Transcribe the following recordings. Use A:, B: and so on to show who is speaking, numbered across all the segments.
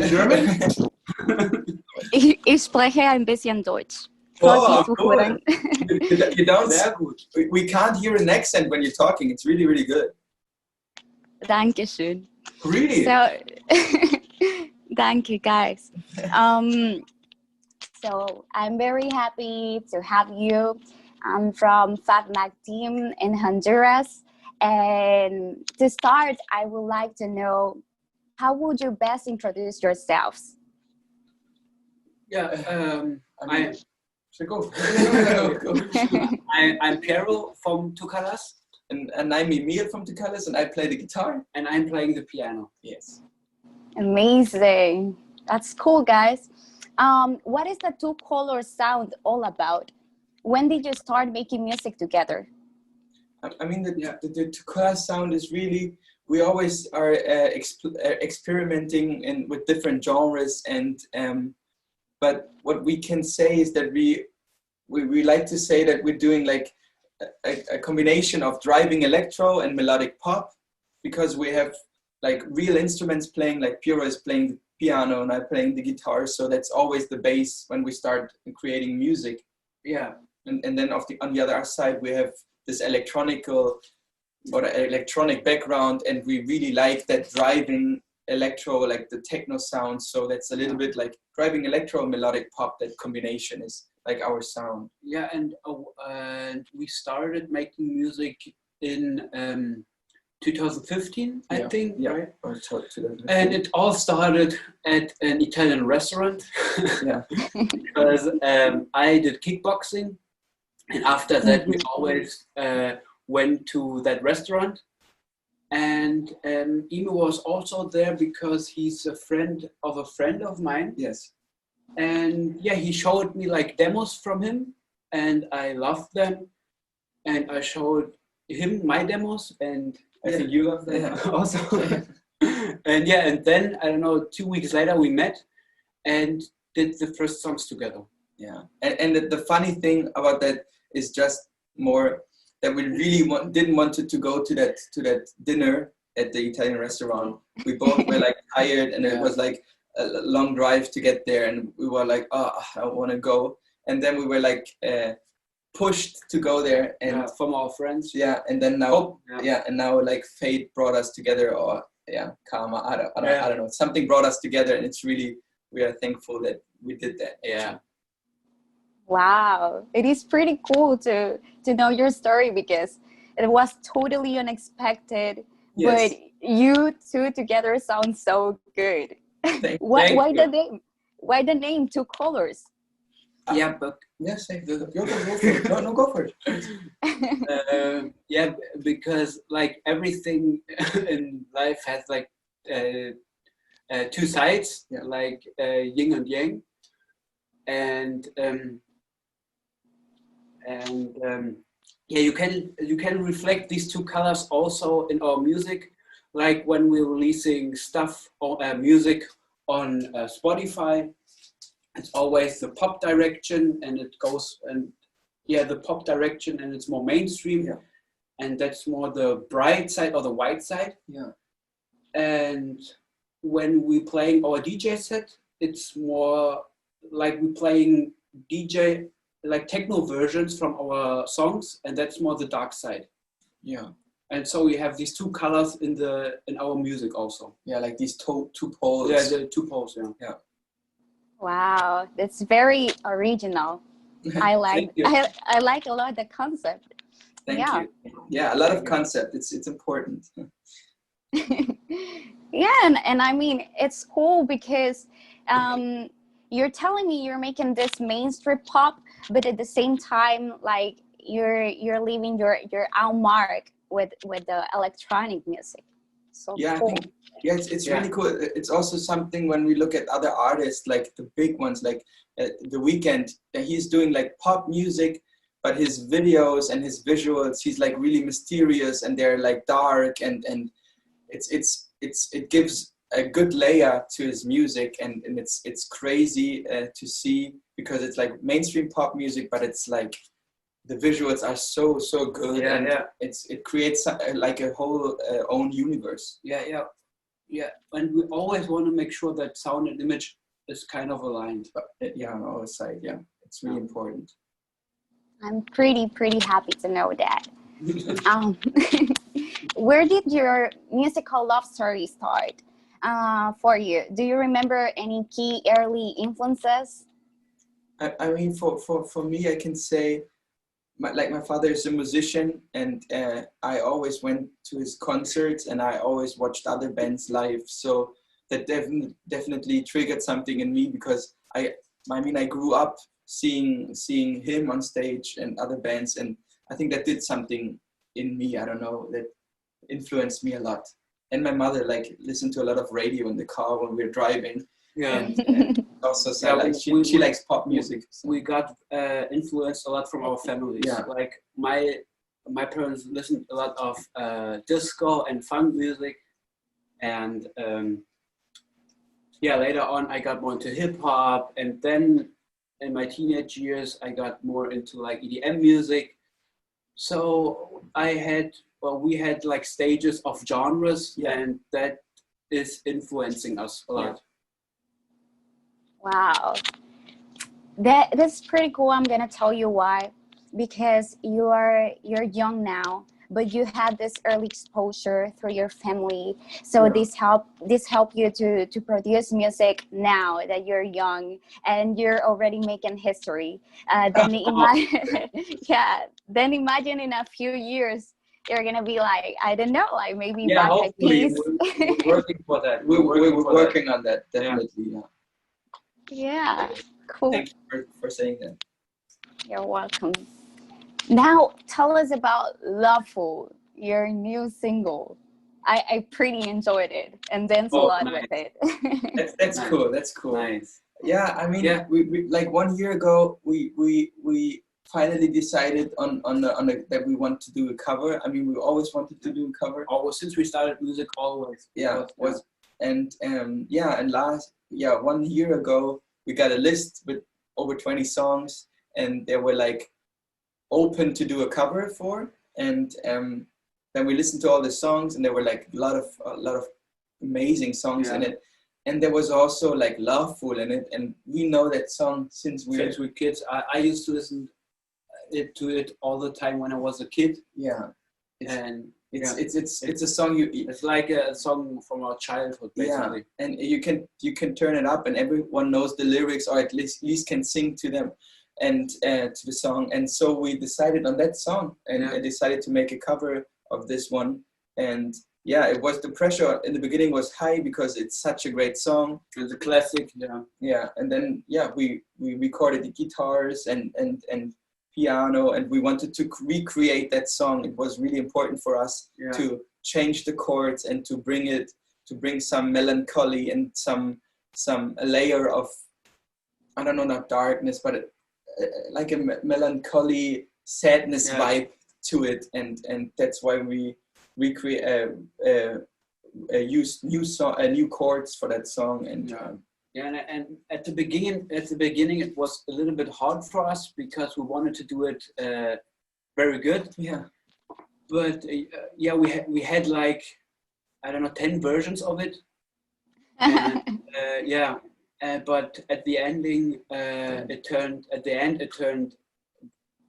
A: German?
B: Ich spreche ein bisschen Deutsch.
A: Oh, cool. You don't. We can't hear an accent when you're talking. It's really, really good.
B: Dankeschön.
A: Really?
B: So, thank you, guys. So I'm very happy to have you. I'm from FAv MAg team in Honduras. And to start, I would like to know, how would you best introduce yourselves?
C: Yeah,
A: Go.
C: I'm Pierro from Twocolors.
A: And I'm Emil from Twocolors, and I play the guitar.
C: And I'm playing the piano.
A: Yes.
B: Amazing. That's cool, guys. What is the Twocolors sound all about? When did you start making music together?
A: I mean, the Twocolors sound is really, we always are experimenting with different genres, and but what we can say is that we like to say that we're doing like a combination of driving electro and melodic pop, because we have like real instruments playing, like Pierro is playing the piano and I'm playing the guitar, so that's always the base when we start creating music.
C: Yeah.
A: And then on the other side we have this electronic background, and we really like that driving electro, like the techno sound, so that's a little bit like driving electro melodic pop. That combination is like our sound.
C: Yeah, and we started making music in 2015, I think,
A: yeah.
C: right?
A: Or 2015.
C: And it all started at an Italian restaurant.
A: Yeah.
C: Because I did kickboxing, and after that we always went to that restaurant. And Emil was also there because he's a friend of mine.
A: Yes.
C: And yeah, he showed me like demos from him, and I loved them. And I showed him my demos, and I think you loved them also. And yeah, and then I don't know, 2 weeks later we met and did the first songs together.
A: Yeah, and the funny thing about that is just more that we really didn't want to go to that dinner at the Italian restaurant. We both were like tired, and it was like a long drive to get there, and we were like, oh, I want to go. And then we were like pushed to go there, and
C: from our friends.
A: Yeah, and then now, and now like fate brought us together, or karma. I don't know. Something brought us together, and it's really, we are thankful that we did that.
C: Yeah.
B: Wow, it is pretty cool to know your story, because it was totally unexpected.
A: Yes.
B: But you two together sound so good. Why the name Twocolors?
C: Yeah, but
A: yes, go for it. No, go for it.
C: Yeah, because like everything in life has like two sides, like yin and yang, and yeah, you can reflect these two colors also in our music, like when we're releasing stuff or music on Spotify. It's always the pop direction, and it goes, and the pop direction, and it's more mainstream, and that's more the bright side or the white side.
A: Yeah.
C: And when we're playing our DJ set, it's more like we're playing DJ, like techno versions from our songs, and that's more the dark side.
A: Yeah.
C: And so we have these two colors in our music also.
A: Yeah, like these two poles.
C: Yeah, the two poles.
A: Yeah.
B: Wow, that's very original. I like I like a lot the concept.
A: Thank you. Yeah, a lot of concept. It's important.
B: Yeah, and I mean, it's cool because you're telling me you're making this mainstream pop, but at the same time, like you're leaving your own mark with the electronic music. So
A: yeah,
B: cool.
A: I think, it's really cool. It's also something when we look at other artists, like the big ones, like The Weeknd, he's doing like pop music, but his videos and his visuals, he's like really mysterious, and they're like dark, and it gives a good layer to his music, and it's crazy to see, because it's like mainstream pop music, but it's like the visuals are so good, it creates like a whole own universe.
C: Yeah. Yeah, and we always want to make sure that sound and image is kind of aligned.
A: Yeah, on our side, yeah, it's really important.
B: I'm pretty happy to know that. Um, where did your musical love story start for you? Do you remember any key early influences?
A: I mean, for me, I can say, my father is a musician, and I always went to his concerts, and I always watched other bands live. So that definitely triggered something in me, because I mean, I grew up seeing him on stage and other bands, and I think that did something in me. I don't know, that influenced me a lot. And my mother like listened to a lot of radio in the car when we were driving.
C: Yeah.
A: And also so like she likes pop music. So.
C: We got influenced a lot from our families.
A: Yeah.
C: Like my parents listened a lot of disco and funk music, and yeah, later on I got more into hip hop, and then in my teenage years I got more into like EDM music. So we had like stages of genres,
A: yeah.
C: and that is influencing us a lot.
B: Wow, that's pretty cool. I'm gonna tell you why. Because you're young now, but you had this early exposure through your family, so this help you to produce music now that you're young and you're already making history. Then then imagine in a few years you're gonna be like, I don't know, like maybe Black Eyed Peas.
C: We're working for that.
A: We're working on that, definitely.
B: Yeah, cool.
A: Thank you for saying that.
B: You're welcome. Now, tell us about Lovefool, your new single. I pretty enjoyed it and danced a lot with it.
A: That's nice. Cool. That's cool.
C: Nice.
A: Yeah, I mean, we like 1 year ago, we finally decided on that we want to do a cover. I mean, we always wanted to do a cover.
C: Always, since we started music, always.
A: Yeah, and 1 year ago, we got a list with over 20 songs, and they were like open to do a cover for, and then we listened to all the songs, and there were like a lot of amazing songs in it, and there was also like Lovefool in it, and we know that song since we're
C: kids. I used to listen to it all the time when I was a kid.
A: Yeah,
C: and
A: it's a song
C: it's like a song from our childhood, basically.
A: Yeah, and you can turn it up, and everyone knows the lyrics, or at least can sing to them, and to the song. And so we decided on that song, and I decided to make a cover of this one. And yeah, it was, the pressure in the beginning was high because it's such a great song.
C: It's a classic.
A: Yeah, and then we recorded the guitars and piano, and we wanted to recreate that song. It was really important for us to change the chords and to bring some melancholy and some a layer of, I don't know, not darkness, but like a melancholy sadness vibe to it, and that's why we recreate use new chords for that song. And
C: and at the beginning it was a little bit hard for us because we wanted to do it very good. But we had like, I don't know, 10 versions of it. And, but at the ending, it turned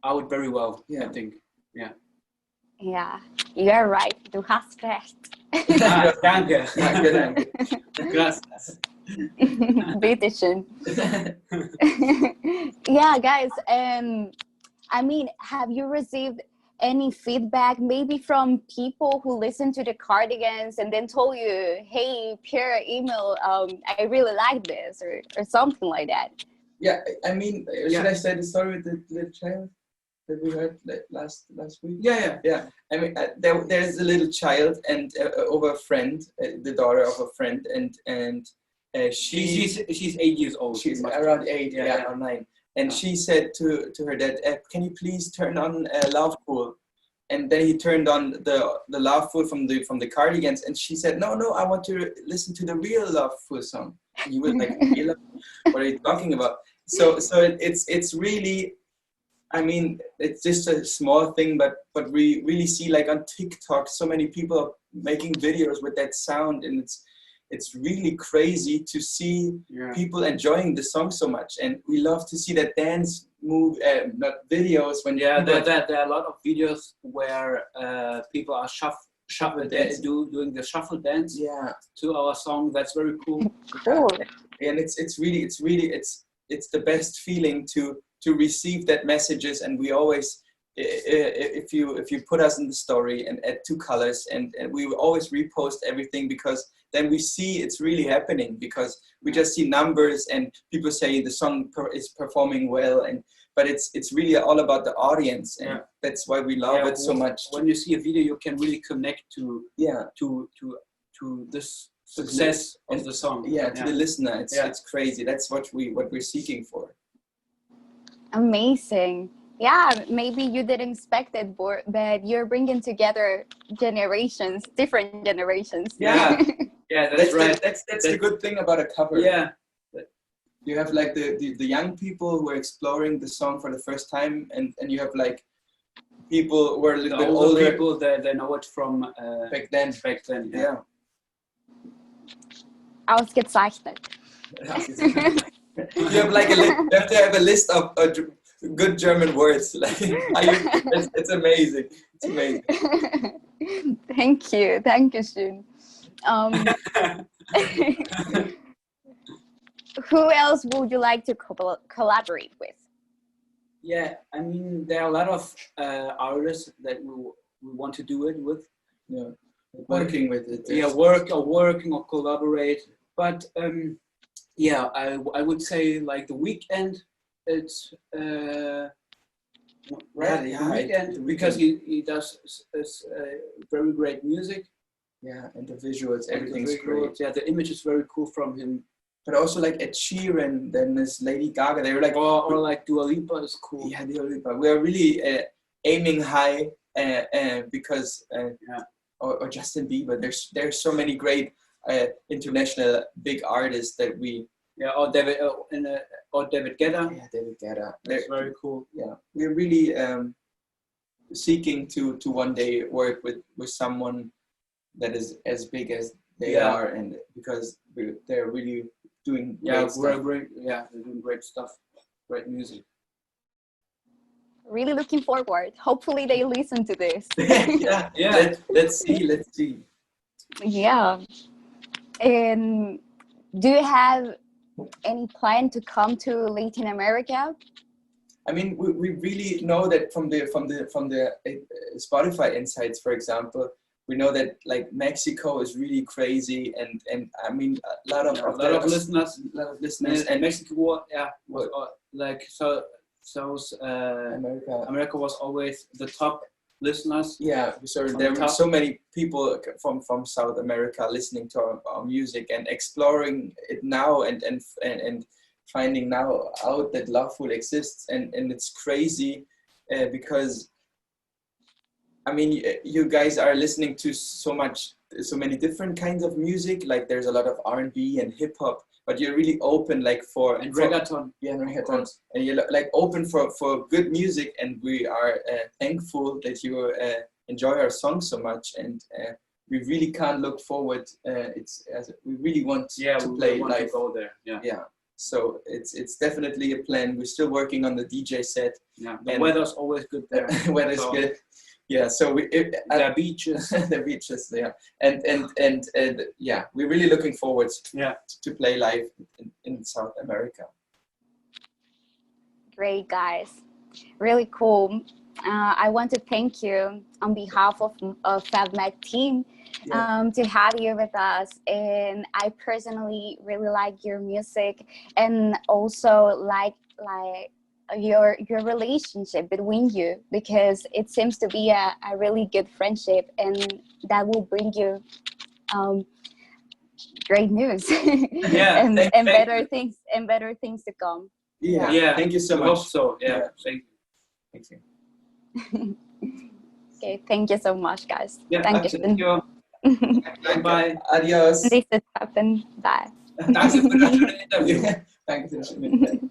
C: out very well. I think.
B: Yeah, you're right. Du hast recht.
C: Danke. Gracias.
B: Bitteschön. Yeah, guys. I mean, have you received any feedback, maybe from people who listen to the Cardigans and then told you, "Hey, Pierre, Emil, I really like this," or something like that?
A: Yeah, I mean, should I say the story with the little child that we heard last week? Yeah. I mean, there's a little child and over a friend, the daughter of a friend, and she's 8 years old. She's around 8, or 9, and she said to her dad, "Can you please turn on Lovefool?" And then he turned on the Lovefool from the Cardigans, and she said, "No, I want to listen to the real Lovefool song." And he was like, "What are you talking about?" So it's really, I mean, it's just a small thing, but we really see like on TikTok so many people making videos with that sound, and it's really crazy to see people enjoying the song so much, and we love to see that dance move, not videos when
C: there are a lot of videos where people are doing the shuffle dance to our song. That's very cool.
B: Cool.
A: And it's the best feeling to receive that messages. And we always, if you put us in the story and add Twocolors, and we will always repost everything, because then we see it's really happening, because we just see numbers and people say the song is performing well, but it's really all about the audience, and that's why we love it so much.
C: When you see a video, you can really connect to this success of the song.
A: To the listener. It's crazy. That's what we're seeking for.
B: Amazing. Yeah, maybe you didn't expect it, but you're bringing together generations, different generations.
A: Yeah, that's right. That's
C: the
A: the good thing about a cover.
C: Yeah.
A: You have like the young people who are exploring the song for the first time, and you have like people who are a little bit older.
C: People that they know it from
A: back then. Yeah.
B: Ausgezeichnet.
A: You have like you have to have a list of good German words. Like it's amazing. It's amazing.
B: Thank you. Dankeschön. Who else would you like to collaborate with?
C: Yeah, I mean, there are a lot of artists that we want to do it with.
A: Yeah, working with it.
C: Yeah, working or collaborate. But I would say like The Weeknd. It's Weeknd, because he does very great music.
A: Yeah, and the visuals, everything's great.
C: Yeah, the image is very cool from him.
A: But also like Ed Sheeran, then there's Lady Gaga. They were like,
C: or like Dua Lipa is cool.
A: Yeah, Dua Lipa. We are really aiming high, because or Justin Bieber. There's so many great international big artists that we.
C: Yeah, or David Guetta.
A: Yeah, David Guetta.
C: That's very cool.
A: Yeah, we're really seeking to one day work with someone that is as big as they are, and because they're really doing great stuff.
C: They're doing great stuff, great music.
B: Really looking forward. Hopefully they listen to this.
A: yeah. Let's see.
B: Yeah. And do you have any plan to come to Latin America?
A: I mean, we really know that from the Spotify insights, for example, we know that like Mexico is really crazy, and I mean a lot of listeners,
C: and Mexico was like America was always the top listeners.
A: Yeah, so there were so many people from South America listening to our music and exploring it now, and finding now out that Lovefool exists, and it's crazy because I mean you guys are listening to so many different kinds of music. Like there's a lot of R&B and hip hop, but you're really open like for
C: reggaeton.
A: Yeah, reggaeton, and you're like open for good music, and we are thankful that you enjoy our songs so much, and we really can't look forward. We really want to play live.
C: To go there.
A: Yeah. So it's definitely a plan. We're still working on the DJ set.
C: Yeah, the weather's always good there.
A: Weather's good. Yeah, so
C: the beaches,
A: yeah, and yeah, we're really looking forward to play live in South America.
B: Great, guys, really cool. I want to thank you on behalf of FAv MAg team to have you with us, and I personally really like your music, and also like your relationship between you, because it seems to be a really good friendship, and that will bring you great news and better things to come.
A: Yeah. Thank you so much.
C: I hope so. Yeah. Thank
B: you. Okay, thank you so much, guys.
C: Thank you. Bye.
A: Adios.
B: Nächstes Treffen. Bye.
C: Danke für das schöne Interview.
A: Danke für das schöne Interview.